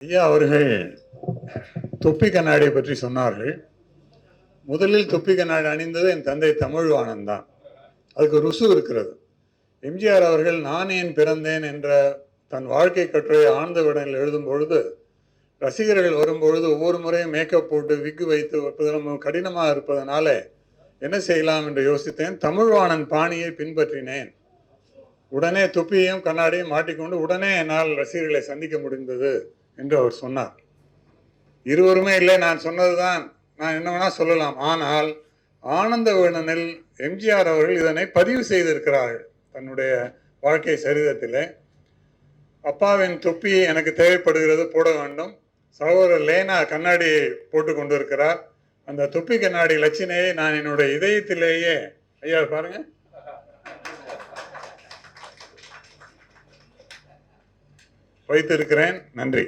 ஐயா அவர்கள் தொப்பி கண்ணாடியை பற்றி சொன்னார்கள். முதலில் தொப்பி கண்ணாடி அணிந்தது என் தந்தை தமிழ்வாணன் தான். அதுக்கு ருசு இருக்கிறது. எம்ஜிஆர் அவர்கள் நான் ஏன் பிறந்தேன் என்ற தன் வாழ்க்கை கட்டுரை ஆழ்ந்த விடனில் எழுதும் பொழுது ரசிகர்கள் வரும்பொழுது ஒவ்வொரு முறையும் மேக்கப் போட்டு விக்கு வைத்து வைப்பது கடினமாக இருப்பதனால என்ன செய்யலாம் என்று யோசித்தேன். தமிழ்வாணன் பாணியை பின்பற்றினேன். உடனே தொப்பியையும் கண்ணாடியும் மாட்டிக்கொண்டு உடனே என்னால் ரசிகர்களை சந்திக்க முடிந்தது என்று அவர் சொன்னார். இருவருமே இல்லை, நான் சொன்னதுதான், நான் என்ன வேணா சொல்லலாம். ஆனால் ஆனந்த விகடனில் எம்ஜிஆர் அவர்கள் இதனை பதிவு செய்திருக்கிறார்கள் தன்னுடைய வாழ்க்கை சரிதத்திலே. அப்பாவின் தொப்பி எனக்கு தேவைப்படுகிறது, போட வேண்டும். சகோதரர் லேனா கண்ணாடி போட்டு கொண்டு இருக்கிறார். அந்த தொப்பி கண்ணாடி லட்சணையை நான் என்னுடைய இதயத்திலேயே, ஐயா பாருங்க, வைத்திருக்கிறேன். நன்றி.